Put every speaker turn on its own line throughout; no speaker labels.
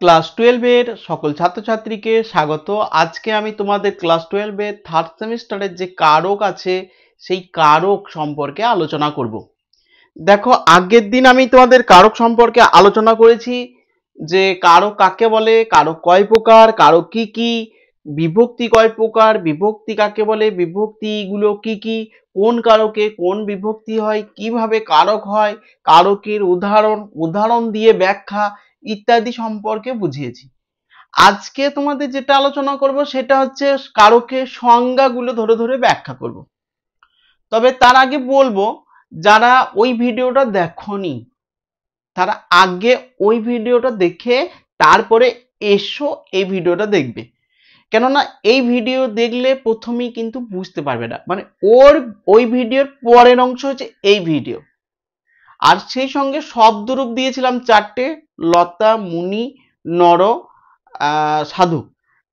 Class 12 এর সকল ছাত্রছাত্রীকে স্বাগত। আজকে আমি তোমাদের ক্লাস 12 এর থার্ড সেমিস্টারের যে কারক আছে সেই কারক সম্পর্কে আলোচনা করব। দেখো, আগের দিন আমি তোমাদের কারক সম্পর্কে আলোচনা করেছি যে কারক কাকে বলে, কারক কয় প্রকার, কারক কি কি, বিভক্তি কয় প্রকার, বিভক্তি কাকে বলে, বিভক্তিগুলো কি কি, কোন কারকে কোন বিভক্তি হয়, কিভাবে কারক হয়, কারকের উদাহরণ দিয়ে ব্যাখ্যা ইত্যাদি সম্পর্কে বুঝিয়েছি। আজকে তোমাদের যেটা আলোচনা করব সেটা হচ্ছে কারকের সংজ্ঞাগুলো ধরে ধরে ব্যাখ্যা করব। তবে তার আগে বলবো, যারা ওই ভিডিওটা দেখোনি তারা আগে ওই ভিডিওটা দেখে তারপরে এসো এই ভিডিওটা দেখবে। কেননা এই ভিডিও দেখলে প্রথমেই কিন্তু বুঝতে পারবে না, মানে ওই ভিডিওর পরের অংশ হচ্ছে এই ভিডিও। আর সেই সঙ্গে শব্দরূপ দিয়েছিলাম 4টে: লতা, মুনি, নর, সাধু।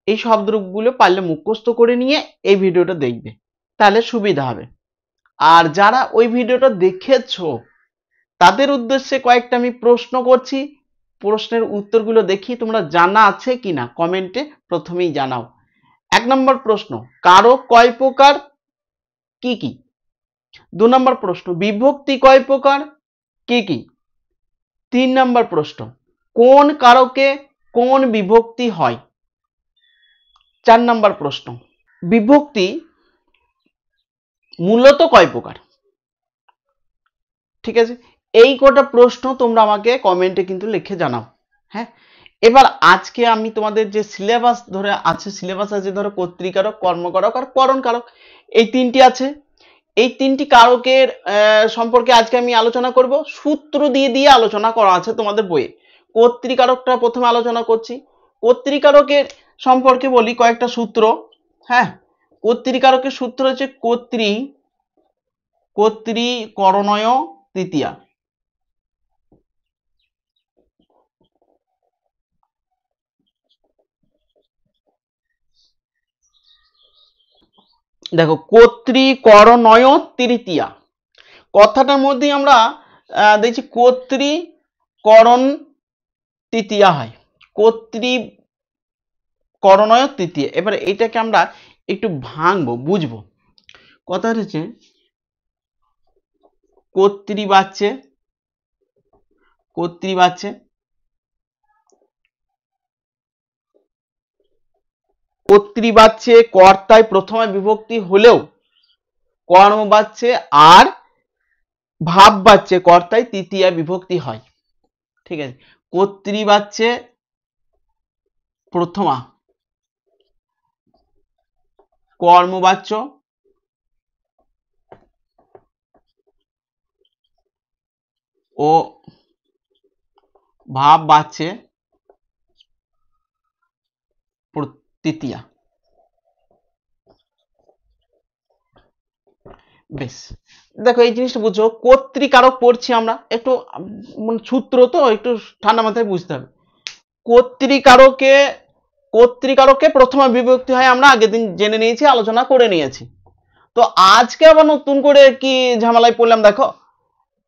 এই শব্দরূপগুলো পারলে মুখস্থ করে নিয়ে এই ভিডিওটা দেখবে, তাহলে সুবিধা হবে। আর যারা ওই ভিডিওটা দেখেছো তাদের উদ্দেশ্যে কয়েকটা আমি প্রশ্ন করছি, প্রশ্নের উত্তরগুলো দেখি তোমরা জানা আছে কিনা কমেন্টে প্রথমেই জানাও। 1 নম্বর প্রশ্ন, কারক কয় প্রকার, কি কি? 2 নম্বর প্রশ্ন, বিভক্তি কয় প্রকার, কি কি? 3 নম্বর প্রশ্ন, কোন কারকে কোন বিভক্তি হয়? 4 নম্বর প্রশ্ন, বিভক্তি মূলত কয় প্রকার? ঠিক আছে, এই কটা প্রশ্ন তোমরা আমাকে কমেন্টে কিন্তু লিখে জানাও। হ্যাঁ, এবার আজকে আমি তোমাদের যে সিলেবাস ধরে আছে, সিলেবাস আছে ধরো কর্তৃকারক, কর্মকারক আর করণকারক, এই তিনটি আছে। এই তিনটি কারকের সম্পর্কে আজকে আমি আলোচনা করব। সূত্র দিয়ে দিয়ে আলোচনা করা আছে তোমাদের বইয়ে। কর্তৃকারকটা প্রথমে আলোচনা করছি। কর্তৃকারকের সম্পর্কে বলি কয়েকটা সূত্র। হ্যাঁ, কর্তৃকারকের সূত্র হচ্ছে কর্তৃকরণয় তৃতীয়া। দেখো, কর্তৃকরণয় তৃতীয়া কথাটার মধ্যে আমরা দেখছি কর্তৃকরণ তৃতীয়া হয়, কর্তৃকরণয় তৃতীয়া। এবার এটাকে আমরা একটু ভাঙবো, বুঝবো। কথা হচ্ছে কর্তৃবাচ্যে কর্তায় প্রথমে বিভক্তি হলেও কর্মবাচ্যে আর ভাববাচ্যে কর্তায় তৃতীয়া বিভক্তি হয়। ঠিক আছে, কর্তৃবাচ্যে প্রথমা, কর্মবাচ্য ও ভাববাচ্যে তৃতীয়া। বেশ, দেখো এই জিনিসটা বুঝো। কর্তৃকারক পড়ছি আমরা, একটু সূত্র তো একটু ঠান্ডা মাথায় বুঝতে হবে। কর্তৃকারকে প্রথমা বিভক্তি হয় আমরা আগের দিন জেনে নিয়েছি, আলোচনা করে নিয়েছি। তো আজকে আবার নতুন করে কি ঝামেলায় পড়লাম, দেখো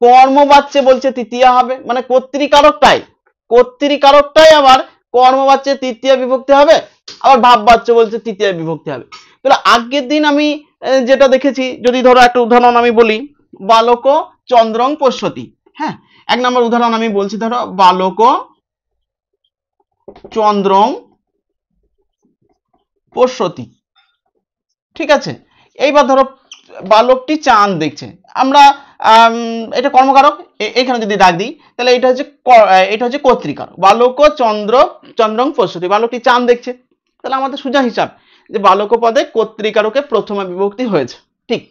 কর্মবাচ্যে বলছে তৃতীয়া হবে, মানে কর্তৃকারকটাই আবার কর্মবাচ্যে তৃতীয়া বিভক্তি হবে, আবার ভাববাচ্য বলছে তৃতীয়া বিভক্তি হবে। তাহলে আগের দিন আমি যেটা দেখেছি, যদি ধরো একটা উদাহরণ আমি বলি, বালক চন্দ্রং পশ্যতি। হ্যাঁ, 1 নম্বর উদাহরণ আমি বলছি, ধরো বালক চন্দ্রং পশ্যতি। ঠিক আছে, এইবার ধরো বালকটি চাঁদ দেখছে, আমরা এটা কর্মকারক, এখানে যদি দাগ দিই তাহলে এটা হচ্ছে কর্তৃকারক। বালক চন্দ্রং পশ্যতি, বালকটি চাঁদ দেখছে, তাহলে আমাদের সোজা হিসাব যে বালক পদে কর্তৃকারকে প্রথমা বিভক্তি হয়েছে। ঠিক,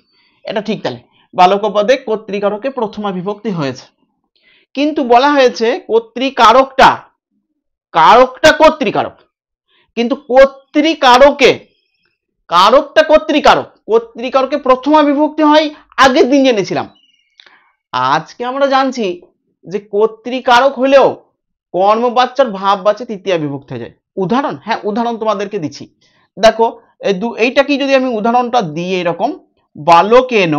এটা ঠিক। তাহলে বালক পদে কর্তৃকারকে প্রথমা বিভক্তি হয়েছে, কিন্তু বলা হয়েছে কর্তৃকারকটা কর্তৃকারক, কিন্তু কর্তৃকারকে প্রথমা বিভক্তি হয় আগের দিন জেনেছিলাম। আজকে আমরা জানছি যে কর্তৃকারক হলেও কর্মবাচ্যর ভাববাচ্যে তৃতীয়া বিভক্তি হয়ে যায়। উদাহরণ, হ্যাঁ উদাহরণ তোমাদেরকে দিচ্ছি। দেখো এইটা কি, যদি আমি উদাহরণটা দিই এরকম, বালকেন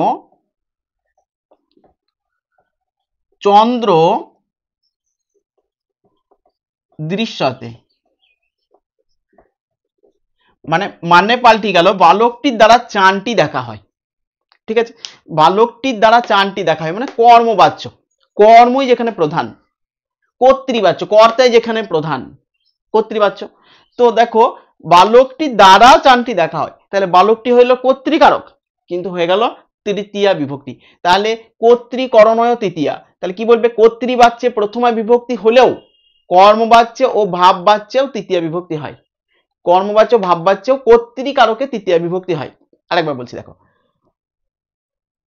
চন্দ্র দৃশ্যতে, মানে পাল্টে গেল, বালকটির দ্বারা চানটি দেখা হয়। ঠিক আছে, বালকটির দ্বারা চানটি দেখা হয় মানে কর্মবাচ্য, কর্মই যেখানে প্রধান, কর্তৃবাচ্য, কর্তাই যেখানে প্রধান, কর্তৃবাচ্য। তো দেখো বালকটির দ্বারা চানটি দেখা হয়, তাহলে বালকটি হইল কর্তৃকারক, কিন্তু হয়ে গেল তৃতীয়া বিভক্তি। তাহলে কর্তৃকরণয় তৃতীয়া, তাহলে কি বলবে, কর্তৃবাচ্যে প্রথমা বিভক্তি হলেও কর্মবাচ্যে ও ভাববাচ্যেও তৃতীয়া বিভক্তি হয়, কর্মবাচ্য ভাববাচ্যেও কর্তৃকারকে তৃতীয়া বিভক্তি হয়। আরেকবার বলছি দেখো,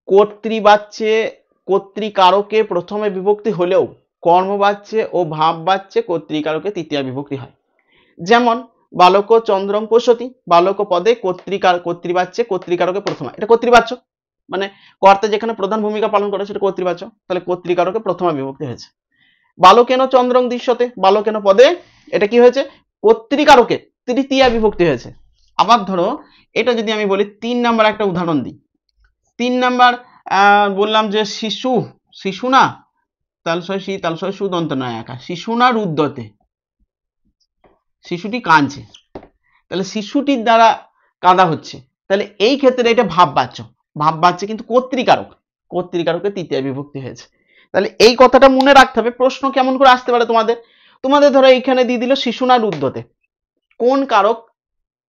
কর্তৃবাচ্যে কর্তৃকারকে প্রথমে বিভক্তি হলেও কর্মবাচ্যে ও ভাববাচ্যে কর্তৃকারকে তৃতীয়া বিভক্তি হয়। যেমন বালক চন্দ্রং পশ্যতি, বালক পদে কর্তৃবাচ্যে কর্তৃকারকে প্রথমা, এটা কর্তৃবাচ্য মানে কর্তা যেখানে প্রধান ভূমিকা পালন করে সেটা কর্তৃবাচ্য, তাহলে কর্তৃকারকে প্রথমা বিভক্তি হয়েছে। বালকেন চন্দ্রং দৃশ্যতে, বালকেন পদে এটা কি হয়েছে, কর্তৃকারকে তৃতীয়া বিভক্তি হয়েছে। আবার ধরো এটা যদি আমি বলি 3 নাম্বার একটা উদাহরণ দিই, 3 নাম্বার বললাম যে শিশু, শিশু না তালসই সুদন্ত নয় একা, শিশু না রুদ্ধতে, শিশুটি কাঁদছে, তাহলে শিশুটির দ্বারা কাঁদা হচ্ছে, তাহলে এই ক্ষেত্রে এটা ভাববাচ্য, ভাববাচ্য কিন্তু কর্তৃকারক, কর্তৃকারকে তৃতীয়া বিভক্তি হয়েছে। তাহলে এই কথাটা মনে রাখতে হবে। প্রশ্ন কেমন করে আসতে পারে তোমাদের, তোমাদের ধরো এইখানে দিয়ে দিল শিশু না রুদ্ধতে, কোন কারক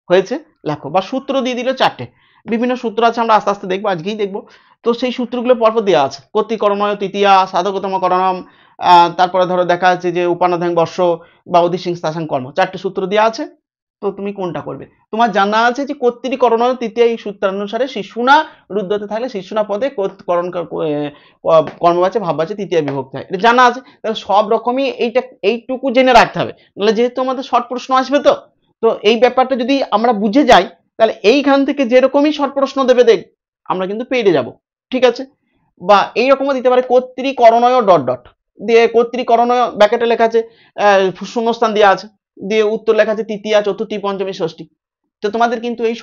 হয়েছে লেখো, বা সূত্র দিয়ে দিল 4টে, বিভিন্ন সূত্র আছে, আমরা আস্তে আস্তে দেখবো, আজকেই দেখবো। তো সেই সূত্রগুলো পরপর দেওয়া আছে, কর্তৃকরণয় তৃতীয়া, সাধকতম করণম, তারপরে ধরো দেখা যাচ্ছে যে উপানধ্যান বর্ষ বা অধিসিং স্থাসাং কর্ম, 4টে সূত্র দেওয়া আছে। তো তুমি কোনটা করবে, তোমার জানা আছে যে কর্তৃকরণয় তৃতীয়া এই সূত্রানুসারে শিশুনা রুদ্ধতে থাকলে শিশুনা পদে কর্মবাচ্যে ভাববাচ্যে তৃতীয়া বিভক্তি হয়, এটা জানা আছে। তাহলে সব রকমই এইটুকু জেনে রাখতে হবে, নাহলে যেহেতু আমাদের শর্ট প্রশ্ন আসবে, তো এই ব্যাপারটা যদি আমরা বুঝে যাই তাহলে এইখান থেকে যেরকমই শর্ট প্রশ্ন দেবে দেখ আমরা কিন্তু পেরে যাব। ঠিক আছে, বা এইরকমও দিতে পারে কর্তৃকরণয় ডট ডট দিয়ে, কর্তৃকরণয় ব্যাকেটে লেখা আছে, শূন্যস্থান দেওয়া আছে, দিয়ে উত্তর লেখা আছে তৃতীয়া চতুর্থী পঞ্চমী ষষ্ঠী। তো তোমাদের কিন্তু এই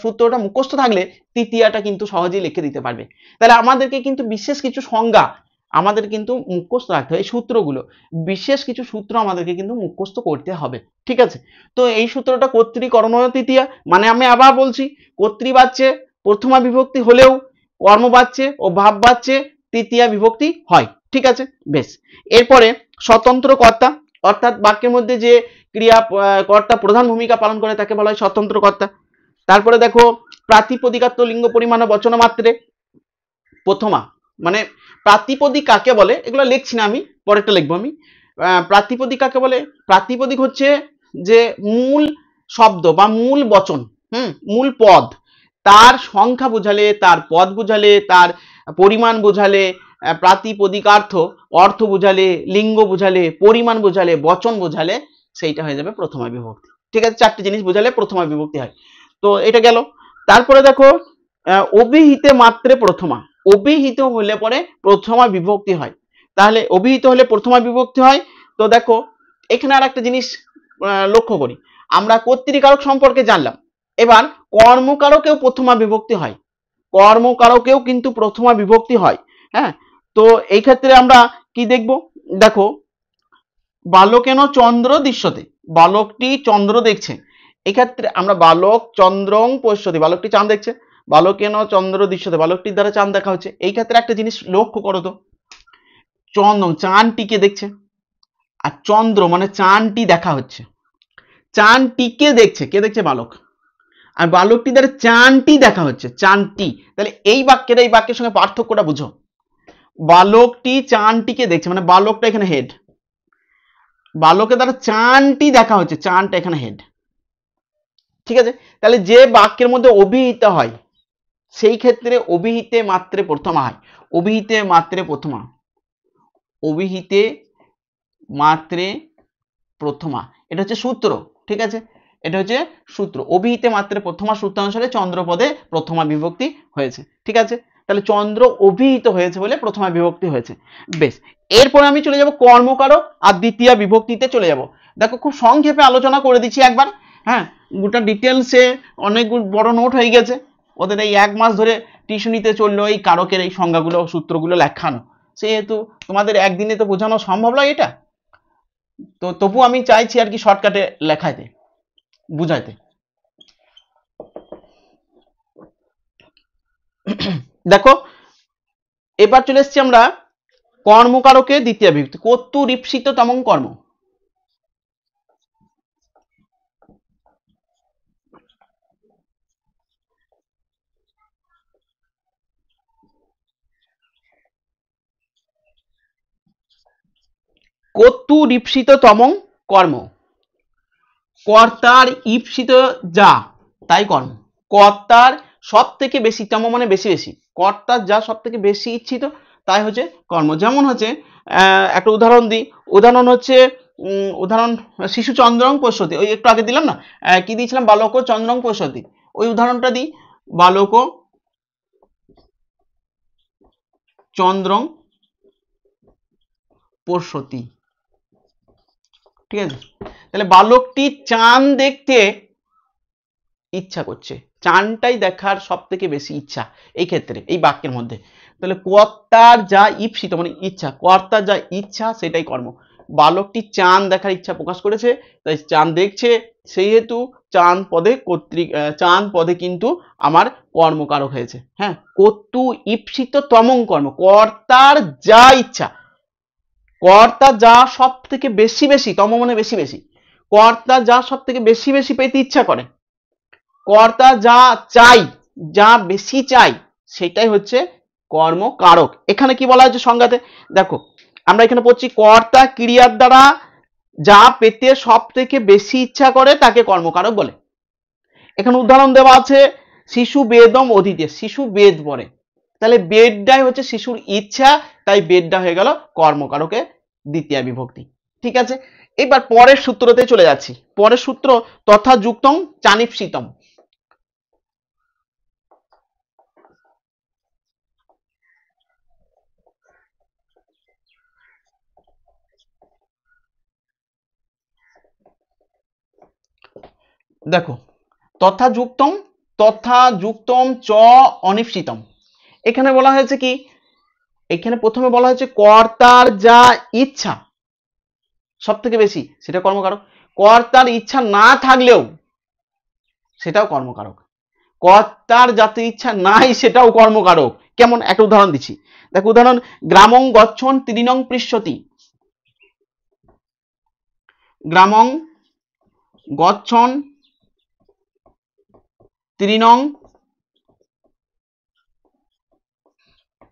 সূত্রটা মুখস্থ থাকলে তৃতীয়াটা কিন্তু সহজেই লিখে দিতে পারবে। তাহলে আমাদেরকে কিন্তু বিশেষ কিছু সংজ্ঞা আমাদের কিন্তু মুখস্থ রাখতে হবে, এই সূত্রগুলো, বিশেষ কিছু সূত্র আমাদেরকে কিন্তু মুখস্থ করতে হবে। ঠিক আছে, তো এই সূত্রটা কর্তৃকরণয় তৃতীয়া মানে আমি আবার বলছি, কর্তৃবাচ্যে প্রথমা বিভক্তি হলেও কর্মবাচ্যে ও ভাববাচ্যে তৃতীয়া বিভক্তি হয়। ঠিক আছে, বেশ। এরপরে স্বতন্ত্র কর্তা, অর্থাৎ বাক্যের মধ্যে যে ক্রিয়া কর্তা প্রধান ভূমিকা পালন করে তাকে বলা হয় স্বতন্ত্র কর্তা। তারপরে দেখো প্রাতিপদিকাত্ব লিঙ্গ পরিমাণ বচন মাত্রে প্রথমা, মানে প্রাতিপদিক কাকে বলে এগুলো লিখছি না আমি, পরেরটা লিখবো আমি। প্রাতিপদিক কাকে বলে, প্রাতিপদিক হচ্ছে যে মূল শব্দ বা মূল বচন, মূল পদ, তার সংখ্যা বোঝালে, তার পদ বোঝালে, তার পরিমাণ বোঝালে, প্রাতিপদিকার্থ অর্থ বোঝালে, লিঙ্গ বোঝালে, পরিমাণ বোঝালে, বচন বোঝালে, সেইটা হয়ে যাবে প্রথমা বিভক্তি। ঠিক আছে, 4টে জিনিস বোঝালে প্রথমা বিভক্তি হয়। তো এটা গেল। তারপরে দেখো অভিহিতে মাত্রে প্রথমা, অভিহিত হলে পরে প্রথমা বিভক্তি হয়। তাহলে অভিহিত হলে প্রথমা বিভক্তি হয়। তো দেখো এখানে আর একটা জিনিস লক্ষ্য করি, আমরা কর্তৃকারক সম্পর্কে জানলাম, এবার কর্মকারকেও প্রথমা বিভক্তি হয়, কর্মকারকেও কিন্তু প্রথমা বিভক্তি হয়। হ্যাঁ, তো এই ক্ষেত্রে আমরা কি দেখব, দেখো বালকেন চন্দ্র দৃশ্যতে, বালকটি চন্দ্র দেখছে, এক্ষেত্রে আমরা বালক চন্দ্রং পশ্যতি, বালকটি চাঁদ দেখছে, বালকেন চন্দ্র দৃশ্যতে, বালকটির দ্বারা চাঁদ দেখা হচ্ছে। এই ক্ষেত্রে একটা জিনিস লক্ষ্য করো তো, চন্দ্র চাঁদটিকে দেখছে, আর চন্দ্র মানে চাঁদটি দেখা হচ্ছে, চাঁদটিকে দেখছে, কে দেখছে, বালক, আর বালকটি দ্বারা চাঁদটি দেখা হচ্ছে, চাঁদটি। তাহলে এই বাক্যের এই বাক্যের সঙ্গে পার্থক্যটা বুঝো, বালকটি চাঁদটিকে দেখছে মানে বালকটা এখানে হেড, বালকের দ্বারা চাঁদটি দেখা হচ্ছে, চাঁদটা এখানে হেড। ঠিক আছে, তাহলে যে বাক্যের মধ্যে অভিহিত হয় সেই ক্ষেত্রে অভিহিতে মাত্রে প্রথমা হয়, অভিহিতে মাত্রে প্রথমা, অভিহিতে মাত্রে প্রথমা, এটা হচ্ছে সূত্র। ঠিক আছে, এটা হচ্ছে সূত্র, অভিহিতে মাত্রে প্রথমা সূত্রানুসারে চন্দ্রপদে প্রথমা বিভক্তি হয়েছে। ঠিক আছে, তাহলে চন্দ্র অভিহিত হয়েছে বলে প্রথমা বিভক্তি হয়েছে। বেশ, এরপরে আমি চলে যাব কর্মকারক আর দ্বিতীয় বিভক্তিতে চলে যাব। দেখো খুব সংক্ষেপে আলোচনা করে দিচ্ছি একবার, হ্যাঁ, গোটা ডিটেলসে অনেক বড় নোট হয়ে গেছে, ওদের এই 1 মাস ধরে টিউশনিতে চললো এই কারকের এই সংজ্ঞাগুলো সূত্রগুলো লেখানো, সেহেতু তোমাদের একদিনে তো বোঝানো সম্ভব নয় এটা, তো তবু আমি চাইছি আর কি শর্টকাটে লেখাইতে বুঝাইতে। দেখো এবার চলে এসেছি আমরা কর্মকারকে দ্বিতীয় বিভক্তি। কর্তৃ ঈপ্সিততম কর্ম। কর্তৃ ঈপ্সিততম কর্ম। কর্তার ঈপ্সিত যা তাই কর্ম। কর্তার সব থেকে বেশি, তম মানে বেশি বেশি, কর্তার যা সব থেকে বেশি ইচ্ছিত তাই হচ্ছে কর্ম। যেমন হচ্ছে একটা উদাহরণ দিই, উদাহরণ হচ্ছে উদাহরণ শিশু চন্দ্রং পশ্যতি, ওই একটু আগে দিলাম না, কি দিয়েছিলাম, বালক চন্দ্রং পশ্যতি, ওই উদাহরণটা দিই, বালক চন্দ্রং পশ্যতি। ঠিক আছে, তাহলে বালকটি চাঁদ দেখতে ইচ্ছা করছে, চাঁদটাই দেখার সব থেকে বেশি ইচ্ছা এই ক্ষেত্রে, এই বাক্যের মধ্যে। তাহলে কর্তার যা ঈপ্সিত মানে ইচ্ছা, কর্তার যা ইচ্ছা সেটাই কর্ম। বালকটি চাঁদ দেখার ইচ্ছা প্রকাশ করেছে, তাই চাঁদ দেখছে, সেই হেতু চাঁদ পদে কর্তৃক, চাঁদ পদে কিন্তু আমার কর্মকারক হয়েছে। হ্যাঁ, কর্তৃ ঈপ্সিততম কর্ম, কর্তার যা ইচ্ছা, কর্তা যা সব থেকে বেশি বেশি, তম মানে বেশি বেশি, কর্তা যা সব থেকে বেশি বেশি পেতে ইচ্ছা করে, কর্তা যা চাই, যা বেশি চাই, সেটাই হচ্ছে কর্মকারক। এখানে কি বলা হয়েছে সংজ্ঞাতে, দেখো আমরা এখানে পড়ছি কর্তা ক্রিয়ার দ্বারা যা পেতে সব থেকে বেশি ইচ্ছা করে তাকে কর্মকারক বলে। এখানে উদাহরণ দেওয়া আছে শিশু বেদম অধীতে, শিশু বেদ পড়ে, তাহলে বেদটাই হচ্ছে শিশুর ইচ্ছা, তাই বেদটা হয়ে গেল কর্মকারকে দ্বিতীয় বিভক্তি। ঠিক আছে, এবার পরের সূত্রতে চলে যাচ্ছি। পরের সূত্র তথা যুক্তং চানিপসিতম। দেখো তথা যুক্তম চ অনিশ্চিতম, এখানে বলা হয়েছে কি, এখানে প্রথমে বলা হয়েছে কর্তার যা ইচ্ছা সব থেকে বেশি সেটা কর্মকারক, কর্তার ইচ্ছা না থাকলেও সেটাও কর্মকারক, কর্তার যাতে ইচ্ছা নাই সেটাও কর্মকারক। কেমন, একটা উদাহরণ দিচ্ছি, দেখো উদাহরণ গ্রামং গচ্ছন তৃণং পৃষ্যতি, গ্রামং গচ্ছন তৃণং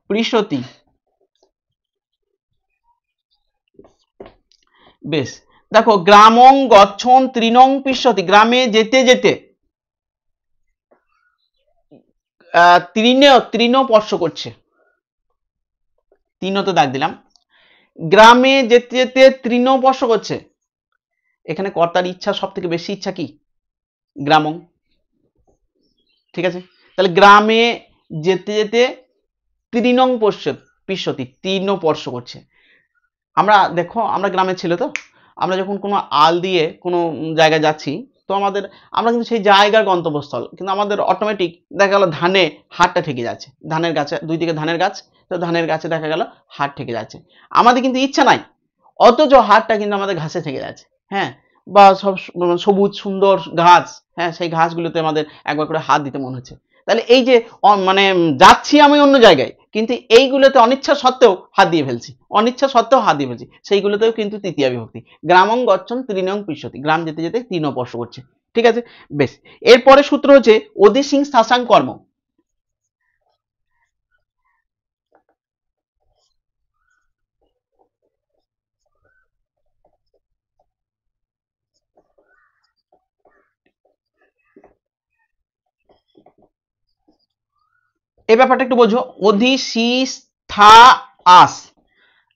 পৃষ্যতি। বেশ, দেখো গ্রামং গচ্ছন তৃণং পৃষ্যতি, গ্রামে যেতে যেতে তৃণ স্পর্শ করছে, তৃণতে দাগ দিলাম, গ্রামে যেতে যেতে তৃণ স্পর্শ করছে, এখানে কর্তার ইচ্ছা সব থেকে বেশি ইচ্ছা কি, গ্রামং। ঠিক আছে, তাহলে গ্রামে যেতে যেতে তৃণং পৃষ্যতি, তৃণ স্পর্শ করছে। আমরা দেখো আমরা গ্রামের ছেলে তো, আমরা যখন কোনো আল দিয়ে কোনো জায়গায় যাচ্ছি, তো আমরা কিন্তু সেই জায়গার গন্তব্যস্থল, কিন্তু আমাদের অটোমেটিক দেখা গেল ধানে হাতটা ঠেকে যাচ্ছে, ধানের গাছে, দুই দিকে ধানের গাছ, তো ধানের গাছে দেখা গেল হাত ঠেকে যাচ্ছে, আমাদের কিন্তু ইচ্ছা নাই, অথচ হাতটা কিন্তু আমাদের ঘাসে ঠেকে যাচ্ছে। হ্যাঁ, বা সব সবুজ সুন্দর ঘাস, হ্যাঁ সেই ঘাসগুলোতে আমাদের একবার করে হাত দিতে মনে হচ্ছে। তাহলে এই যে মানে যাচ্ছি আমি অন্য জায়গায়, কিন্তু এইগুলোতে অনিচ্ছা সত্ত্বেও হাত দিয়ে ফেলছি, অনিচ্ছা সত্ত্বেও হাত দিয়ে ফেলছি, সেইগুলোতেও কিন্তু তৃতীয়া বিভক্তি। গ্রামং গচ্ছন তৃণং পৃষ্যতি, গ্রাম যেতে যেতে তৃণ স্পর্শ করছে। ঠিক আছে, বেশ, এরপরে সূত্র হচ্ছে অধিসিং স্থাসাং কর্ম। এই ব্যাপারটা একটু বোঝো, অধিসি স্থা আস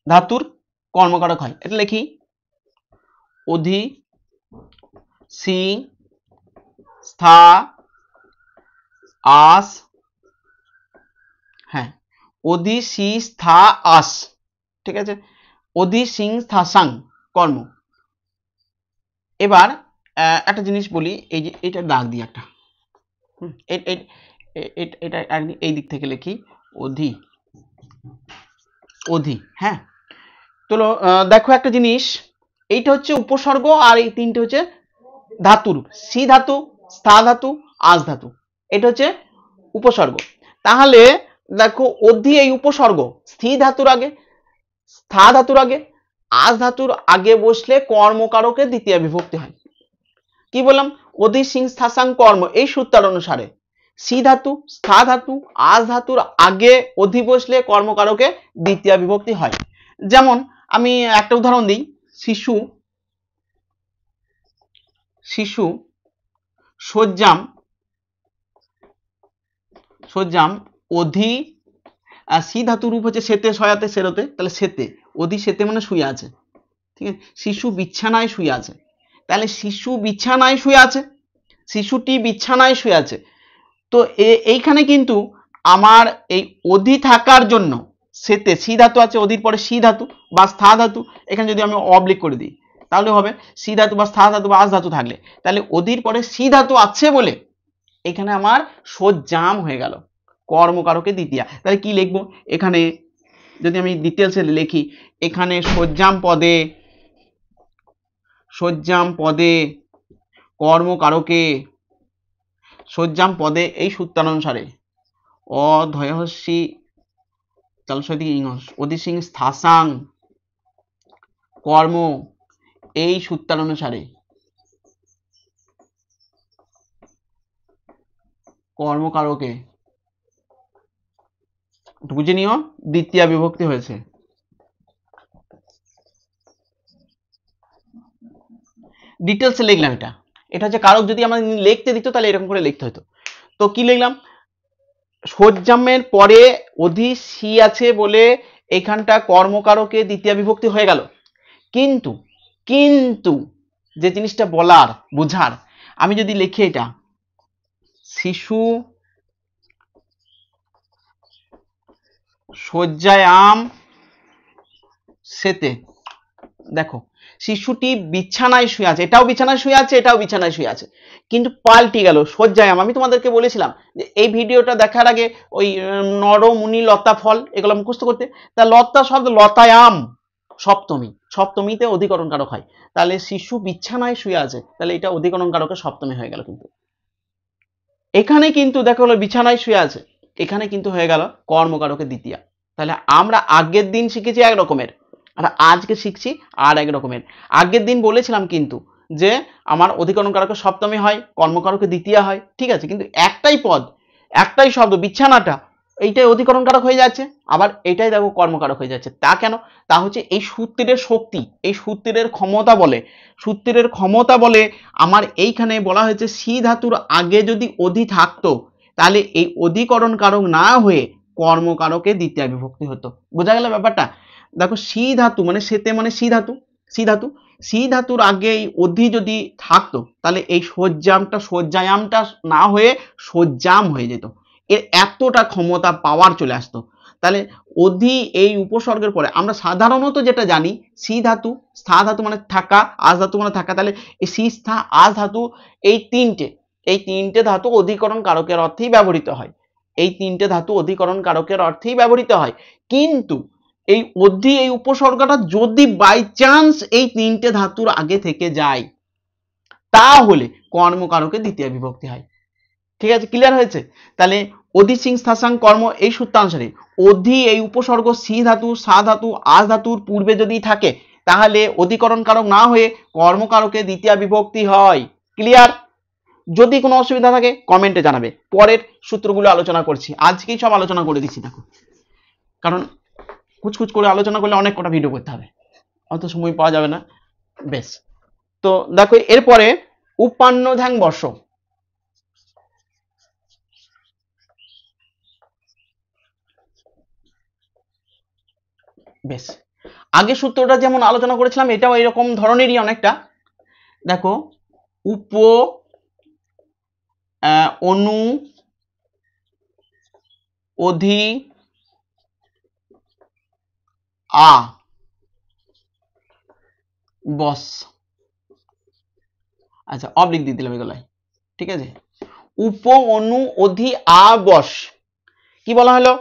ধাতুর কর্মকারক হয়, এটা লিখি অধি সি স্থা আস, হ্যাঁ অধি সি স্থা আস, ঠিক আছে, অধি সিং স্থাসাং কর্ম। এবার একটা জিনিস বলি, এই যে এটা দাগ দিই একটা, এটা এই দিক থেকে লিখি অধি, অধি, হ্যাঁ। তো দেখো একটা জিনিস, এইটা হচ্ছে উপসর্গ আর এই তিনটে হচ্ছে ধাতুর, সি ধাতু, স্থা ধাতু, আস ধাতু, এটা হচ্ছে উপসর্গ। তাহলে দেখো অধি এই উপসর্গ স্থি ধাতুর আগে, স্থা ধাতুর আগে, আস ধাতুর আগে বসলে কর্মকারকের দ্বিতীয় বিভক্তি হয়। কি বললাম? অধি সিং স্থাসাং কর্ম, এই সূত্র অনুসারে সি ধাতু, স্থা ধাতু, আস ধাতুর আগে অধি বসলে কর্মকারকে দ্বিতীয় বিভক্তি হয়। যেমন আমি একটা উদাহরণ দিই, শিশু, শিশু, সজ্জাম, সজ্জাম, অধি, সি ধাতু রূপ হচ্ছে সেতে, সয়াতে, সেরোতে, তাহলে সেতে, অধি সেতে মানে শুয়ে আছে, ঠিক আছে। শিশু বিছানায় শুয়ে আছে, তাহলে শিশু বিছানায় শুয়ে আছে, শিশুটি বিছানায় শুয়ে আছে। তো এইখানে কিন্তু আমার এই অধি থাকার জন্য সেতে সি ধাতু আছে, অধির পরে সি ধাতু বা স্থা ধাতু, এখানে যদি আমি অবলিক করে দিই তাহলে হবে সি ধাতু বা স্থা ধাতু বা আস ধাতু থাকলে, তাহলে অধির পরে সি ধাতু আছে বলে এখানে আমার সজ্জাম হয়ে গেল, কর্মকারকে দ্বিতীয়া। তাহলে কি লিখবো এখানে, যদি আমি ডিটেলসে লিখি, এখানে সজ্জাম পদে, সজ্জাম পদে কর্মকারকে, সজ্জাম পদে এই সূত্রানুসারে অধয়সী চালসদি ইংস অধিসিং স্থাসাং কর্ম, এই সূত্রানুসারে কর্মকারকে বুঝে নিও দ্বিতীয় বিভক্তি হয়েছে। ডিটেলসে লিখলাম, এটা এটা হচ্ছে কারক, যদি আমার লিখতে দিত তাহলে এরকম করে লিখতে হতো। তো কি লিখলাম, সজ্জামের পরে অধি সি আছে বলে এখানটা কর্মকারকে দ্বিতীয় বিভক্তি হয়ে গেল, কিন্তু কিন্তু যে জিনিসটা বলার বুঝার, আমি যদি লিখি এটা শিশু শয্যায়াম সেতে, দেখো শিশুটি বিছানায় শুয়ে আছে, এটাও বিছানায় শুয়ে আছে, এটাও বিছানায় শুয়ে আছে, কিন্তু পাল্টি গেল শয্যায়াম। আমি তোমাদেরকে বলেছিলাম যে এই ভিডিওটা দেখার আগে ওই নরমুনি লতা ফল এগুলো মুখস্থ করতে, তা লতা শব্দ লতায়াম সপ্তমী, সপ্তমীতে অধিকরণ কারক হয়, তাহলে শিশু বিছানায় শুয়ে আছে, তাহলে এটা অধিকরণ কারকের সপ্তমী হয়ে গেল। কিন্তু এখানে কিন্তু দেখো হলো বিছানায় শুয়ে আছে, এখানে কিন্তু হয়ে গেল কর্মকারকের দ্বিতীয়া। তাহলে আমরা আগের দিন শিখেছি এক রকমের, আর আজকে শিখছি আর এক রকমের। আগের দিন বলেছিলাম কিন্তু যে আমার অধিকরণ কারকের সপ্তমী হয়, কর্মকারকের দ্বিতীয়া হয়, ঠিক আছে, কিন্তু একটাই পদ, একটাই শব্দ বিছানাটা, এইটাই অধিকরণ কারক হয়ে যাচ্ছে, আবার এটাই দেখো কর্মকারক হয়ে যাচ্ছে। তা কেন? তা হচ্ছে এই সূত্রের শক্তি, এই সূত্রের ক্ষমতা বলে, সূত্রের ক্ষমতা বলে আমার এইখানে বলা হয়েছে সি ধাতুর আগে যদি অধি থাকতো তাহলে এই অধিকরণ কারক না হয়ে কর্মকারকে দ্বিতীয় বিভক্তি হতো। বোঝা গেল ব্যাপারটা? দেখো সি ধাতু মানে সেতে মানে সি ধাতু, সি ধাতু, সি ধাতুর আগে এই অধি যদি থাকতো তাহলে এই সজ্জামটা সজ্জায়ামটা না হয়ে সজ্জাম হয়ে যেত, এর এতটা ক্ষমতা পাওয়ার চলে আসতো। তাহলে অধি এই উপসর্গের পরে আমরা সাধারণত যেটা জানি সি ধাতু, স্থা ধাতু মানে থাকা, আস ধাতু মানে থাকা, তাহলে এই সি স্থা আস ধাতু এই তিনটে ধাতু অধিকরণ কারকের অর্থেই ব্যবহৃত হয়, এই তিনটে ধাতু অধিকরণ কারকের অর্থেই ব্যবহৃত হয়। কিন্তু এই অধি এই উপসর্গটা যদি বাই চান্স এই তিনটে ধাতুর আগে থেকে যায় তাহলে কর্মকারকে দ্বিতীয় বিভক্তি হয়। ঠিক আছে, ক্লিয়ার হয়েছে? তাহলে অধি সিং স্থাসাং কর্ম এই সূত্রানুসারে অধি এই উপসর্গ সি ধাতু, সা ধাতু, আস ধাতুর পূর্বে যদি থাকে তাহলে অধিকরণ কারক না হয়ে কর্মকারকে দ্বিতীয় বিভক্তি হয়। ক্লিয়ার? যদি কোনো অসুবিধা থাকে কমেন্টে জানাবে, পরের সূত্রগুলো আলোচনা করছি, আজকেই সব আলোচনা করে দিচ্ছি দেখো, কারণ কুচকুচ করে আলোচনা করলে অনেক কটা ভিডিও করতে হবে, অত সময় পাওয়া যাবে না। বেশ, তো দেখো এরপরে উপান্ন ধ্যান বর্ষ, বেশ আগে সূত্রটা যেমন আলোচনা করেছিলাম এটাও এরকম ধরনেরই অনেকটা। দেখো উপ অনু অধি আ বস, আচ্ছা অবলিক দিয়ে দিলাম এগুলাই, ঠিক আছে। উপ অনু অধি আ বস কি বলা হলো,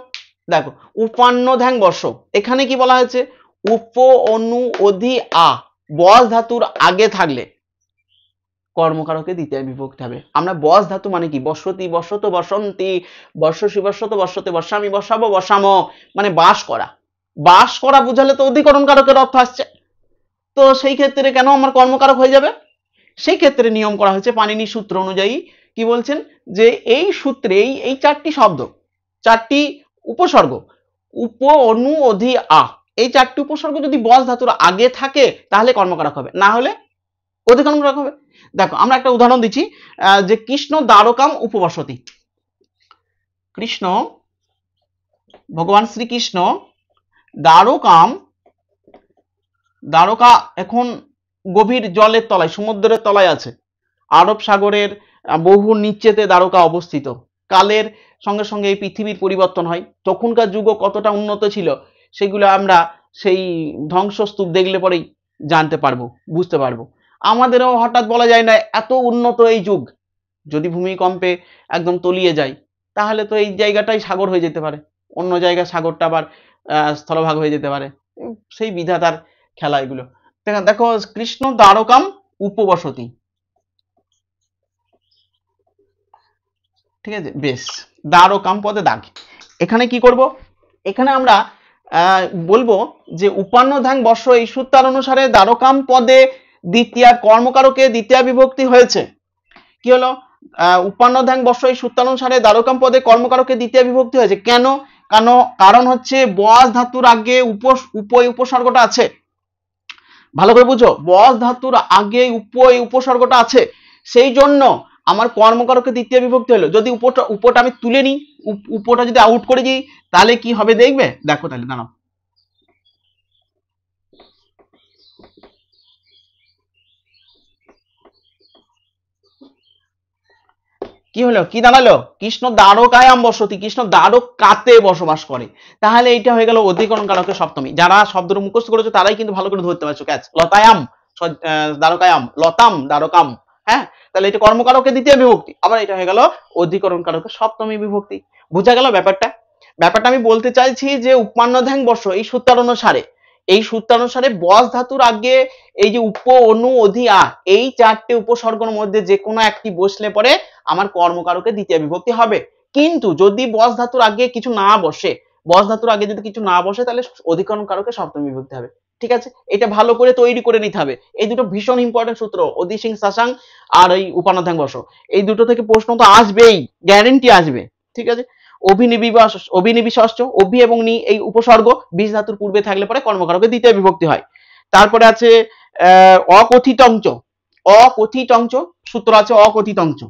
দেখো উপান্ন ধ্যান বর্ষ, এখানে কি বলা হয়েছে উপ অনু অধি আ বস ধাতুর আগে থাকলে কর্মকারকে দ্বিতীয় বিভক্তি হবে। আমরা বস ধাতু মানে কি, বসতি বসত বসন্তি, বর্ষসি বসত বর্ষতে, বর্ষামি বসাবো বসামো, মানে বাস করা। বাস করা বুঝালে তো অধিকরণ কারকের অর্থ আসছে, তো সেই ক্ষেত্রে কেন আমার কর্মকারক হয়ে যাবে? সেই ক্ষেত্রে নিয়ম করা হয়েছে পাণিনি সূত্র অনুযায়ী। কি বলছেন, যে এই সূত্রে এই চারটি শব্দ, চারটি উপসর্গ, উপ অনু অধি আ, এই চারটি উপসর্গ যদি বস ধাতুর আগে থাকে তাহলে কর্মকারক হবে, না হলে অধিকরণ কারক হবে। দেখো আমরা একটা উদাহরণ দিচ্ছি, যে কৃষ্ণ দ্বারকাম উপবসতি। কৃষ্ণ, ভগবান শ্রীকৃষ্ণ দ্বারকাম, দ্বারকা এখন গভীর জলের তলায়, সমুদ্রের তলায় আছে, আরব সাগরের বহু নিচেতে দ্বারকা অবস্থিত। কালের সঙ্গে সঙ্গে এই পৃথিবীর পরিবর্তন হয়, তখনকার যুগ কতটা উন্নত ছিল সেগুলো আমরা সেই ধ্বংসস্তূপ দেখলে পরেই জানতে পারবো, বুঝতে পারবো। আমাদেরও হঠাৎ বলা যায় না এত উন্নত এই যুগ, যদি ভূমিকম্পে একদম তলিয়ে যায় তাহলে তো এই জায়গাটাই সাগর হয়ে যেতে পারে, অন্য জায়গায় সাগরটা আবার স্থলভাগ হয়ে যেতে পারে, সেই বিধাতার খেলা এগুলো। দেখো কৃষ্ণ দ্বারকাম উপবসতি, ঠিক আছে, বেশ, দ্বারকাম পদে দাগ। এখানে কি করব, এখানে আমরা বলবো যে উপান্ন ধ্যান বর্ষ এই সূত্রার অনুসারে দ্বারকাম পদে দ্বিতীয় কর্মকারকে দ্বিতীয় বিভক্তি হয়েছে। কি হলো, উপান্ন ধ্যান বর্ষ এই সূত্রানুসারে দ্বারকাম পদে কর্মকারকে দ্বিতীয় বিভক্তি হয়েছে। কেন? কারণ হচ্ছে বস ধাতুর আগে উপসর্গটা আছে, ভালো করে বুঝো, বস ধাতুর আগে উপসর্গটা আছে, সেই জন্য আমার কর্মকারকে দ্বিতীয় বিভক্তি হলো। যদি উপটা আমি তুলে নিই, উপটা যদি আউট করে দিই তাহলে কি হবে দেখবে, দেখো তাহলে দাঁড়াও। কি হলো, কি দাঁড়ালো, কৃষ্ণ দ্বারকায়াম বসতি, কৃষ্ণ দ্বারকাতে বসবাস করে, তাহলে এইটা হয়ে গেল অধিকরণ কারকের সপ্তমী। যারা শব্দটা মুখস্থ করেছো তারাই কিন্তু ভালো করে ধরতে পারছো, ক্যাচ, লতায়াম দ্বারকায়াম, লতাম দ্বারকাম, হ্যাঁ, তাহলে এটা কর্মকারকের দ্বিতীয় বিভক্তি, আবার এটা হয়ে গেল অধিকরণ কারকের সপ্তমী বিভক্তি। বুঝা গেল ব্যাপারটা? আমি বলতে চাইছি যে উপান্নধ্যাং বর্ষ এই সূত্রানুসারে, এই সূত্রানুসারে বস ধাতুর আগে এই যে উপ অনু অধি আ, এই চারটে উপসর্গের মধ্যে যে কোনো একটি বসলে পরে আমার কর্মকারকে দ্বিতীয় বিভক্তি হবে। কিন্তু যদি বস ধাতুর আগে কিছু না বসে, বস ধাতুর আগে যদি কিছু না বসে তাহলে অধিকরণ কারকে সপ্তমী বিভক্তি হবে। ঠিক আছে, এটা ভালো করে তৈরি করে নিতে হবে। এই দুটো ভীষণ ইম্পর্টেন্ট সূত্র, অধিসিং শাসাং আর এই উপান্নধ্যাং বর্ষ, এই দুটো থেকে প্রশ্ন তো আসবেই, গ্যারেন্টি আসবে। ঠিক আছে, অভিনিবিষ্ট, অভি এবং নি এই উপসর্গ বীজ ধাতুর পূর্বে থাকলে পরে কর্মকারকে দ্বিতীয় বিভক্তি হয়। তারপরে আছে অকথিতঞ্চ, অকথিতঞ্চ সূত্র আছে, অকথিতঞ্চ।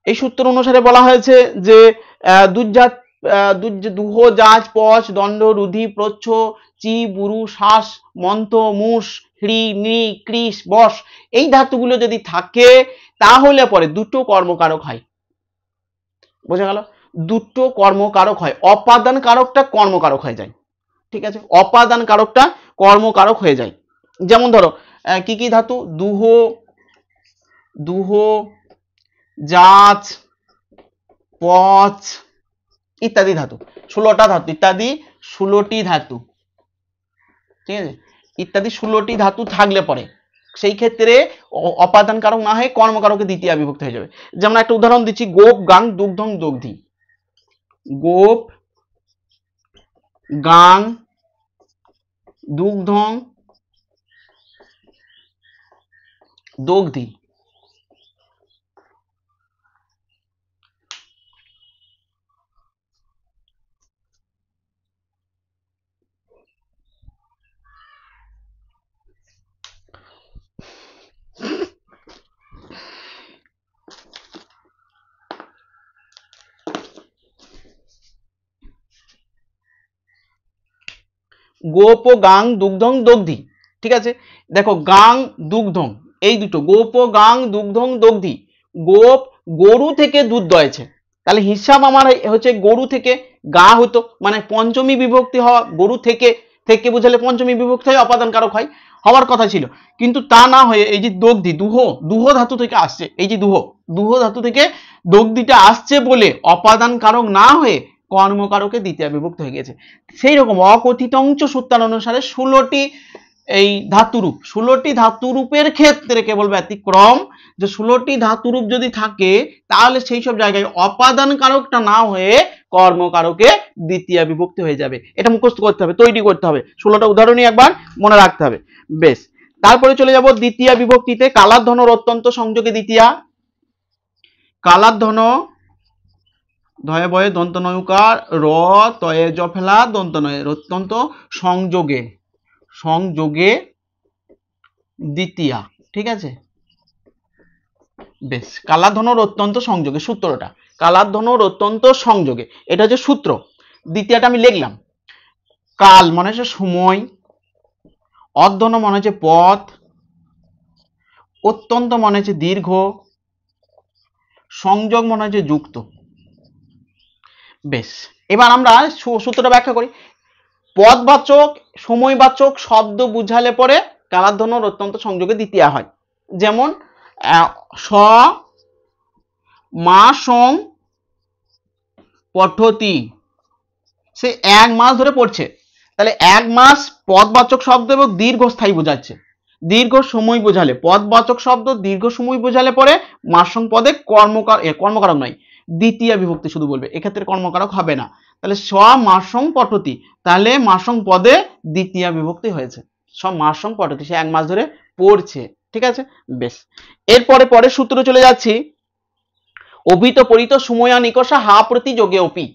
এই সূত্র অনুসারে বলা হয়েছে যে দুজাত, দুহ জাজ পচ দণ্ড রুধি প্রচ্ছ চি বুরু শ্বাস মন্ত মুষ হ্রি নি কৃষ বস, এই ধাতুগুলো যদি থাকে তাহলে পরে দুটো কর্মকারক হয়। বোঝা গেল, দুটো কর্মকারক হয়, অপাদান কারকটা কর্মকারক হয়ে যায়। ঠিক আছে, অপাদান কারকটা কর্মকারক হয়ে যায়। যেমন ধরো কি কি ধাতু, দুহ, দুহ জাজ পচ ইত্যাদি ধাতু, 16টা ধাতু ইত্যাদি, 16টি ধাতু, ঠিক আছে, ইত্যাদি 16টি ধাতু থাকলে পরে সেই ক্ষেত্রে অপাদান কারক না হয়ে কর্মকারকে দ্বিতীয় বিভক্তি হয়ে যাবে। যেমন একটা উদাহরণ দিচ্ছি, গোপ গাং দুগ্ধং দগ্ধি, গোপ গাং দুগ্ধং দগ্ধি। গোপ ও গাং দুগ্ধং দগ্ধি, ঠিক আছে, দেখো গাং দুগ্ধং এই দুটো, গোপ ও গাং দুগ্ধং দগ্ধি, গোপ গরু থেকে দুধ দয়েছে, তাহলে হিসাব আমার হচ্ছে গরু থেকে, গা হতো মানে পঞ্চমী বিভক্তি হওয়া, গরু থেকে, থেকে বুঝালে পঞ্চমী বিভক্তি হয়, অপাদান কারক হয়, হওয়ার কথা ছিল, কিন্তু তা না হয়ে এই যে দগ্ধি, দুহ, দুহ ধাতু থেকে আসছে, এই যে দুহ, দুহ ধাতু থেকে দগ্ধিটা আসছে বলে অপাদান কারক না হয়ে কর্মকারকে দ্বিতীয়া বিভক্তি হয়ে গেছে। সেই রকম অকথিতঞ্চ সূত্রানুসারে 16টি এই ধাতুরূপ, 16টি ধাতুরূপের ক্ষেত্রে কেবল ব্যতিক্রম যে 16টি ধাতুরূপ যদি থাকে তাহলে সেই সব জায়গায় অপাদান কারকটা না হয়ে কর্মকারকে দ্বিতীয়া বিভক্তি হয়ে যাবে। এটা মুখস্থ করতে হবে, তৈরি করতে হবে, 16টা উদাহরণই একবার মনে রাখতে হবে। বেশ, তারপরে চলে যাব দ্বিতীয়া বিভক্তিতে। কালার ধনর অত্যন্ত সংযোগে দ্বিতীয়া। কালার ধন ধয়ে বয়ে দন্ত নয়ুকার র তয়ে জ ফেলা দন্ত নয় অত্যন্ত সংযোগে, সংযোগে দ্বিতীয়া। ঠিক আছে, বেশ, কালার ধনর অত্যন্ত সংযোগে সূত্রটা, কালার ধনর অত্যন্ত সংযোগে, এটা হচ্ছে সূত্র। দ্বিতীয়টা আমি লিখলাম। কাল মানে হচ্ছে সময়, অর্ধন মানে হচ্ছে পথ, অত্যন্ত মানে হচ্ছে দীর্ঘ, সংযোগ মানে হচ্ছে যুক্ত। বেশ, এবার আমরা সূত্রটা ব্যাখ্যা করি। পদবাচক সময়বাচক শব্দ বুঝালে পরে কালার ধনর অত্যন্ত সংযোগে দ্বিতীয়া হয়। যেমন স মাসং পঠতি, সে 1 মাস ধরে পড়ছে, তাহলে 1 মাস পদবাচক শব্দ এবং দীর্ঘস্থায়ী বোঝাচ্ছে। দীর্ঘ সময় বোঝালে পদবাচক শব্দ দীর্ঘ সময় বোঝালে পরে মাসং পদে কর্মকারক নয় দ্বিতীয়া বিভক্তি শুধু বলবে, এক্ষেত্রে কর্মকারক হবে না। তাহলে স মাসং পঠতি, তাহলে মাসং পদে দ্বিতীয়া বিভক্তি হয়েছে। স মাসং পঠতি, সে 1 মাস ধরে পড়ছে। ঠিক আছে, বেশ, এরপরে পরে সূত্র চলে যাচ্ছি। অভিত পরিত সময়া নিকষা হা প্রতি যোগে অপি।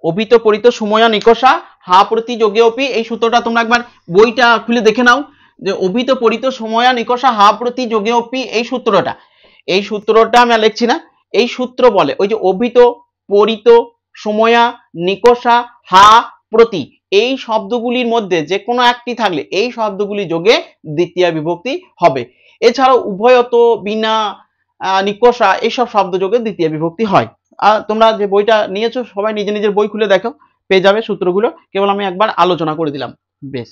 অভিত পরিত সময়া নিকষা হা প্রতি যোগে অপি, এই সূত্রটা তোমরা একবার বইটা খুলে দেখে নাও যে অভিত পরিত সময়া নিকষা হা প্রতি যোগে অপি, এই সূত্রটা আমি লিখছি না, এই সূত্র বলে ওই যে অভিত পরিত সময়া নিকষা হা প্রতি, এই শব্দগুলির মধ্যে যে কোনো একটি থাকলে এই শব্দগুলি যোগে দ্বিতীয়া বিভক্তি হবে। এছাড়াও উভয়ত বিনা নিকষা এইসব শব্দ যোগে দ্বিতীয় বিভক্তি হয়। আর তোমরা যে বইটা নিয়েছো সবাই নিজের বই খুলে দেখো, পেয়ে যাবে সূত্রগুলো, কেবল আমি একবার আলোচনা করে দিলাম। বেশ,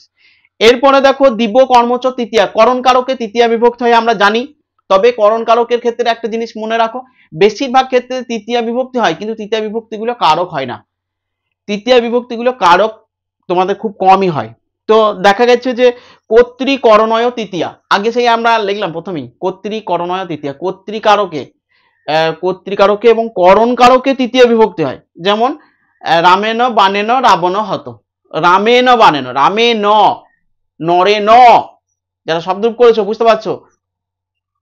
এরপরে দেখো দিব্য কর্মচ তৃতীয়া। করণ কারকে তৃতীয়া বিভক্তি হয় আমরা জানি, তবে করণ কারকের ক্ষেত্রে একটা জিনিস মনে রাখো, বেশিরভাগ ক্ষেত্রে তৃতীয়া বিভক্তি হয় কিন্তু তৃতীয়া বিভক্তিগুলো কারক হয় না। তৃতীয়া বিভক্তিগুলো কারক তোমাদের খুব কমই হয়। তো দেখা গেছে যে কর্তৃকরণয় তৃতীয়া, আগে সেই আমরা লিখলাম প্রথমেই কর্তৃকরণয় তৃতীয়া, কর্তৃকারকে এবং করণ কারকে তৃতীয় বিভক্তি হয়। যেমন রামেন বানেন রাবণ হত, রামেন বানেন, রামে ন নরে ন, যারা শব্দরূপ করেছো বুঝতে পারছো,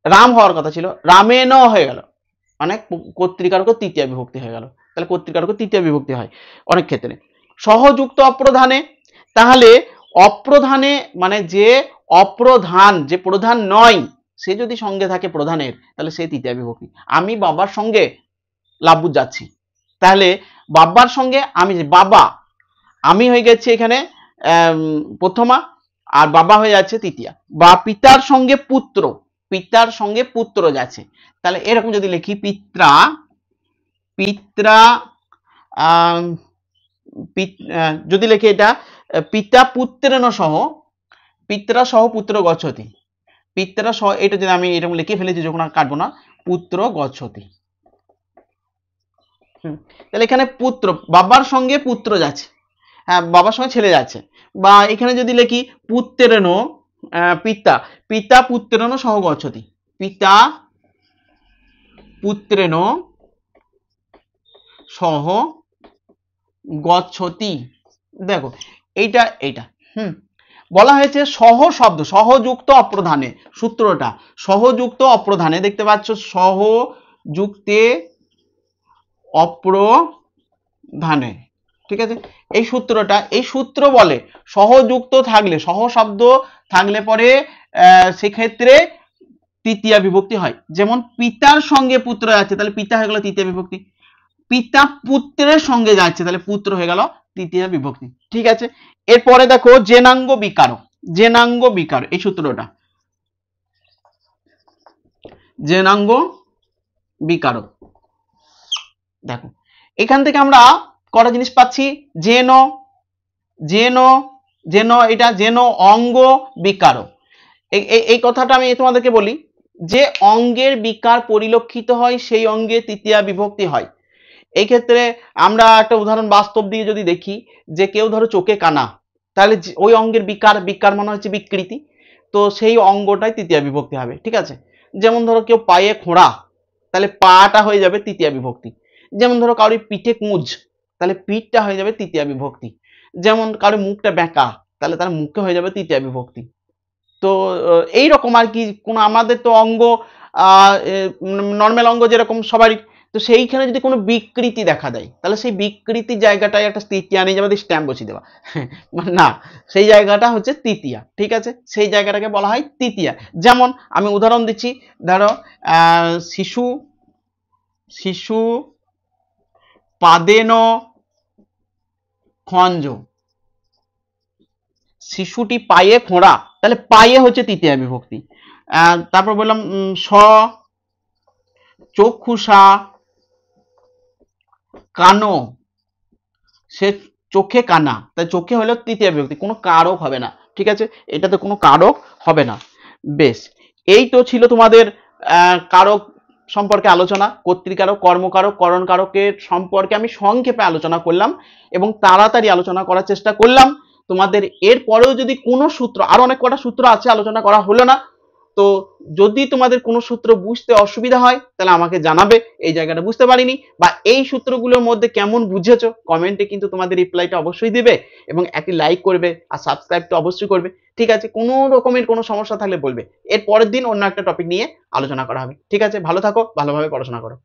রাম হওয়ার কথা ছিল রামে ন হয়ে গেল, মানে কর্তৃকারক তৃতীয় বিভক্তি হয়ে গেল। তাহলে কর্তৃকারক তৃতীয় বিভক্তি হয় অনেক ক্ষেত্রে। সহযুক্ত অপ্রধানে, তাহলে অপ্রধানে মানে যে অপ্রধান, যে প্রধান নয়, সে যদি সঙ্গে থাকে প্রধানের তাহলে সে তৃতীয় বিভক্তি। আমি বাবার সঙ্গে লাভুর যাচ্ছি, তাহলে বাবার সঙ্গে আমি, বাবা আমি হয়ে গেছে এখানে প্রথমা, আর বাবা হয়ে যাচ্ছে তৃতীয়া। বা পিতার সঙ্গে পুত্র, পিতার সঙ্গে পুত্র যাচ্ছে, তাহলে এরকম যদি লিখি পিত্রা, পিত্রা যদি লিখি এটা পিতা পুত্রেণ সহ, পিত্রা সহ পুত্র গচ্ছতি, পিত্রা সহ, এটা যদি আমি এরকম লিখে ফেলেছি যখন আর কাটবো না, পুত্র গচ্ছতি। তাহলে এখানে পুত্র, বাবার সঙ্গে পুত্র যাচ্ছে, হ্যাঁ বাবার সঙ্গে ছেলে যাচ্ছে। বা এখানে যদি লিখি পুত্রেণ পিতা, পিতা পুত্রেণ সহ গচ্ছতি, পিতা পুত্রেণ সহ গচ্ছতি। দেখো এইটা বলা হয়েছে সহ শব্দ, সহযুক্ত অপ্রধানে, সূত্রটা সহযুক্ত অপ্রধানে, দেখতে পাচ্ছ সহযুক্তে অপ্রধানে। ঠিক আছে, এই সূত্রটা, এই সূত্র বলে সহযুক্ত থাকলে, সহ শব্দ থাকলে পরে সেক্ষেত্রে তৃতীয়া বিভক্তি হয়। যেমন পিতার সঙ্গে পুত্র যাচ্ছে, তাহলে পিতা হয়ে গেল তৃতীয় বিভক্তি। পিতা পুত্রের সঙ্গে যাচ্ছে, তাহলে পুত্র হয়ে গেল তৃতীয় বিভক্তি। ঠিক আছে, এরপরে দেখো জেনাঙ্গ বিকার, জেনাঙ্গ বিকার, এই সূত্রটা জেনাঙ্গ বিকার। দেখো এখান থেকে আমরা কটা জিনিস পাচ্ছি, জেন, জেন, জেন, এটা জেন অঙ্গ বিকার। এই কথাটা আমি তোমাদেরকে বলি, যে অঙ্গের বিকার পরিলক্ষিত হয় সেই অঙ্গে তৃতীয়া বিভক্তি হয়। এই ক্ষেত্রে আমরা একটা উদাহরণ বাস্তব দিয়ে যদি দেখি, যে কেউ ধরো চোখে কানা, তাহলে ওই অঙ্গের বিকার, বিকার মানে হচ্ছে বিকৃতি, তো সেই অঙ্গটাই তৃতীয়া বিভক্তি হবে, ঠিক আছে। যেমন ধরো কেউ পায়ে খোঁড়া, তাহলে পাটা হয়ে যাবে তৃতীয়া বিভক্তি। যেমন ধরো কারোর পিঠে কুঁজ, তাহলে পিঠটা হয়ে যাবে তৃতীয়া বিভক্তি। যেমন কারোর মুখটা বেঁকা, তাহলে তার মুখটা হয়ে যাবে তৃতীয়া বিভক্তি। তো এইরকম আর কি, কোনো আমাদের তো অঙ্গ নর্মাল অঙ্গ যেরকম সবারই, তো সেইখানে যদি কোনো বিকৃতি দেখা দেয়, তাহলে সেই বিকৃতির জায়গাটায় একটা তৃতীয়া নিয়ে যাবে, স্ট্যাম্প বসিয়ে দেওয়া না, সেই জায়গাটা হচ্ছে তৃতীয়া, ঠিক আছে, সেই জায়গাটাকে বলা হয় তৃতীয়া। যেমন আমি উদাহরণ দিচ্ছি, ধরো শিশু শিশু পাদেন খঞ্জ, শিশুটি পায়ে খোঁড়া, তাহলে পায়ে হচ্ছে তৃতীয়া বিভক্তি। তারপর বললাম স চক্ষুষা কানো, সে চোখে কানা, তাই চোখে হলো তৃতীয় বিভক্তি, কোনো কারক হবে না, ঠিক আছে, এটাতে কোনো কারক হবে না। বেশ, এই তো ছিল তোমাদের কারক সম্পর্কে আলোচনা। কর্তৃকারক, কর্মকারক, করণকারকের সম্পর্কে আমি সংক্ষেপে আলোচনা করলাম এবং তাড়াতাড়ি আলোচনা করার চেষ্টা করলাম। তোমাদের এর পরেও যদি কোনো সূত্র, আরো অনেক কটা সূত্র আছে আলোচনা করা হলো না, তো যদি তোমাদের কোনো সূত্র বুঝতে অসুবিধা হয় তাহলে আমাকে জানাবে, এই জায়গাটা বুঝতে পারিনি বা এই সূত্রগুলোর মধ্যে কেমন বুঝেছো কমেন্টে কিন্তু তোমাদের রিপ্লাইটা অবশ্যই দিবে এবং একটি লাইক করবে আর সাবস্ক্রাইব তো অবশ্যই করবে, ঠিক আছে। কোনো রকমের কোনো সমস্যা থাকলে বলবে, এর পরের দিন অন্য একটা টপিক নিয়ে আলোচনা করা হবে, ঠিক আছে। ভালো থাকো, ভালোভাবে পড়াশোনা করো।